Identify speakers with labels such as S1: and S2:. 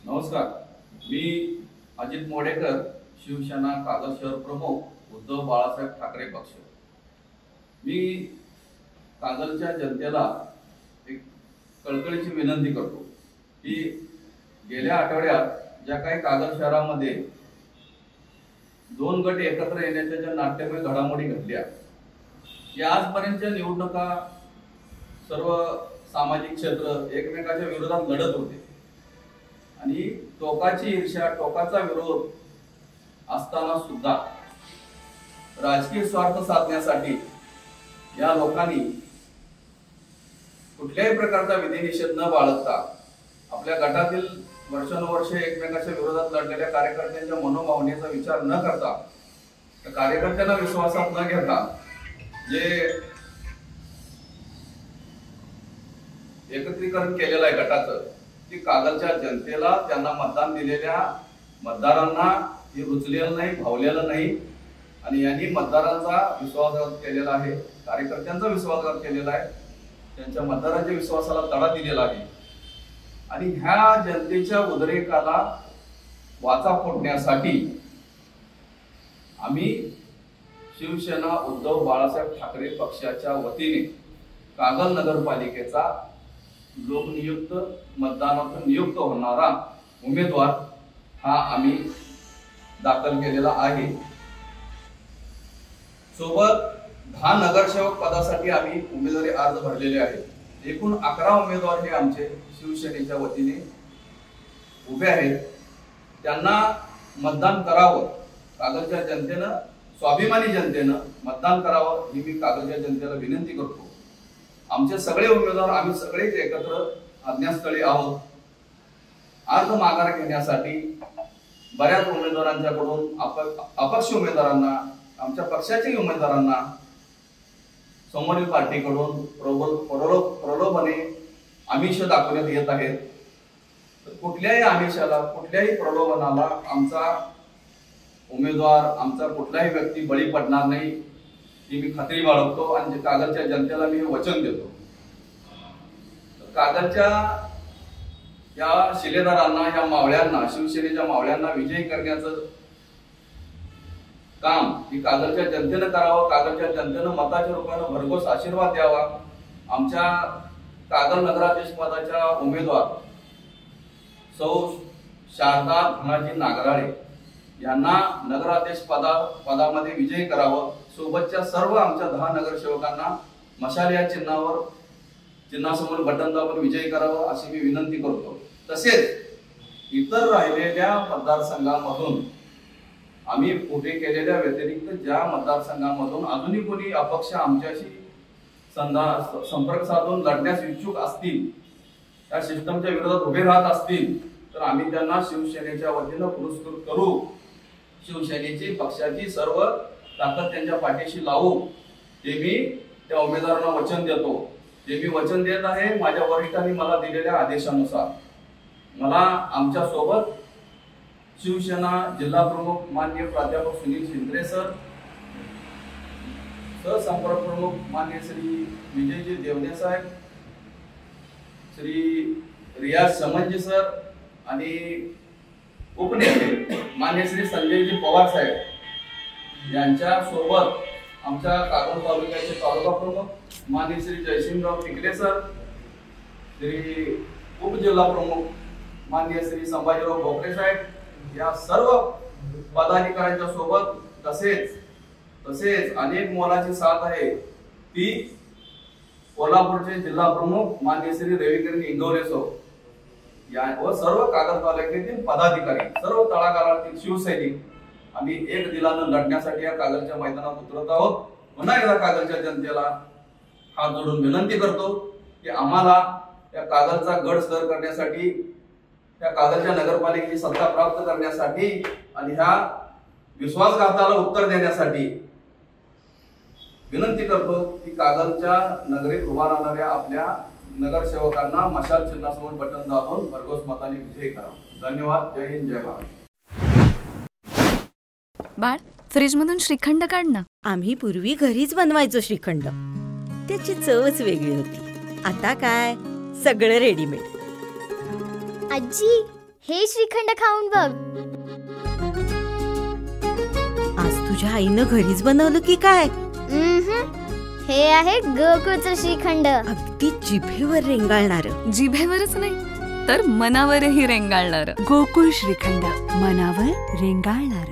S1: नमस्कार, मी अजित मोडेकर, शिवसेना कागल शहर प्रमुख, उद्धव बाळासाहेब ठाकरे पक्ष। मी कागलच्या जनतेला एक कळकळीची विनंती करतो की गेल्या आठवड्यात ज्या काही कागल शहरामध्ये दोन गट एकत्र येण्याच्या ज्या नाट्यमय घडामोडी घडल्या, या आजपर्यंतच्या निवडणुका सर्व सामाजिक क्षेत्र एकमेकाच्या विरोधात लढत होते आणि टोकाची ईर्ष्या, टोकाचा विरोध असताना सुद्धा राजकीय स्वार्थ साधण्यासाठी या लोकांनी कुठल्याही प्रकारचा विधिनिषेध न बाळगता आपल्या गटातील वर्षानुवर्षे एकमेकाच्या विरोधात लढलेल्या कार्यकर्त्यांच्या मनोभावनेचा विचार न करता, कार्यकर्त्यांना विश्वासात न घेता जे एकत्रीकरण केलेलं आहे गटाचं, ती कागलच्या जनतेला, त्यांना मतदान दिलेल्या मतदारांना हे रुचलेलं नाही, भावलेलं नाही आणि यांनी मतदारांचा विश्वासघात केलेला आहे, कार्यकर्त्यांचा विश्वासघात केलेला आहे, त्यांच्या मतदारांच्या विश्वासाला तडा दिलेला आहे आणि ह्या जनतेच्या उद्रेकाला वाचा फोडण्यासाठी आम्ही शिवसेना उद्धव बाळासाहेब ठाकरे पक्षाच्या वतीने कागल नगरपालिकेचा लोकनियुक्त मतदानातून नियुक्त होणारा उमेदवार हा आम्ही दाखल केलेला आहे। सोबत 10 नगरसेवक पदासाठी आम्ही उमेदवारी अर्ज भरलेले आहेत। एकूण 11 उमेदवार हे आमचे शिवसेनेच्या वतीने उभे आहेत। त्यांना मतदान करावं, कागलच्या जनतेनं, स्वाभिमानी जनतेनं मतदान करावं ही मी कागलच्या जनतेला विनंती करतो। आमचे सगळे उमेदवार आम्ही सगळेच एकत्र अज्ञातस्थळी आहोत। अर्ज माघार घेण्यासाठी बऱ्याच उमेदवारांच्याकडून अपक्ष उमेदवारांना, आमच्या पक्षाच्या उमेदवारांना समोरील पार्टीकडून प्रलोभने आमिष दाखवण्यात येत आहेत। कुठल्याही आमिषाला, कुठल्याही प्रलोभनाला आमचा उमेदवार, आमचा कुठलाही व्यक्ती बळी पडणार नाही ही मी खात्री बाळगतो आणि कागलच्या जनतेला मी वचन देतो। कागलच्या या शिलेदारांना, या मावळ्यांना, शिवसेनेच्या मावळ्यांना विजयी करण्याचं काम ही कागलच्या जनतेनं करावं। कागलच्या जनतेनं मताच्या रूपानं भरघोस आशीर्वाद द्यावा। आमच्या कागल नगराध्यक्ष पदाच्या उमेदवार सौ शारदा धनाजी नागराळे यांना नगराध्यक्ष पदामध्ये विजयी करावं। सोबतच्या सर्व आमच्या 10 नगरसेवकांना मशाल या चिन्हासमोर बटन दाबून विजयी करावं अशी मी विनंती करतो। तसेच इतर राहिलेल्या मतदारसंघांमधून आम्ही उभे केलेल्या व्यतिरिक्त ज्या मतदारसंघांमधून अजूनही कोणी अपक्ष आमच्याशी संपर्क साधून लढण्यास इच्छुक असतील, त्या सिस्टमच्या विरोधात उभे राहत असतील, तर आम्ही त्यांना शिवसेनेच्या वतीनं पुरस्कृत करू। शिवसेनेची, पक्षाची सर्व ताकद त्यांच्या पाठीशी लावू हे मी त्या उमेदवारांना वचन देतो। जे मी वचन देत आहे माझ्या वरिष्ठांनी मला दिलेल्या आदेशानुसार। मला आमच्या सोबत शिवसेना जिल्हा प्रमुख माननीय प्राध्यापक सुनील शिंद्रे सर, सहसंपर्क प्रमुख माननीय श्री विजयजी देवने साहेब, श्री रियाज समंजी सर आणि उपनेते माननीय श्री संजयजी पवार साहेब यांच्या सोबत आमच्या कागल तालुक्याचे तालुका प्रमुख माननीय श्री जयसिंगराव टिकले सर, श्री उपजिल्हा प्रमुख माननीय श्री संभाजीराव भोकरे साहेब, या सर्व पदाधिकाऱ्यांच्या सोबत तसेच अनेक मोलाची साथ आहे ती कोल्हापूरचे जिल्हा प्रमुख माननीय श्री रविकिरण इंगवले सर या व सर्व कागल तालुक्यातील पदाधिकारी, सर्व तळागाळातील शिवसैनिक आम्ही एक दिलानं लढण्यासाठी या कागलच्या मैदानात उतरत आहोत। पुन्हा एकदा कागलच्या जनतेला हात जोडून विनंती करतो की आम्हाला या कागलचा गड सर करण्यासाठी, या कागलच्या नगरपालिकेची सत्ता प्राप्त करण्यासाठी आणि ह्या विश्वासघाताला उत्तर देण्यासाठी विनंती करतो की कागलच्या नगरीत उभा राहणाऱ्या आपल्या नगरसेवकांना मशाल चिन्हासमोर बटन दाबून भरघोस मताने विजयी करा। धन्यवाद। जय हिंद, जय भारत।
S2: बाळ, फ्रीज मधून श्रीखंड काढ ना।
S3: आम्ही पूर्वी घरीच बनवायचो श्रीखंड, त्याची चवच वेगळी होती। आता काय सगळं रेडीमेड।
S4: आजी, हे श्रीखंड खाऊन बघ.
S3: आज तुझ्या आईनं घरीच बनवलं की काय?
S4: हे आहे गोकुळचं श्रीखंड.
S3: अगदी जिभेवर रेंगाळणार.
S2: जिभेवरच नाही तर मनावरही रेंगाळणार.
S5: गोकुळ श्रीखंड, मनावर रेंगाळणार.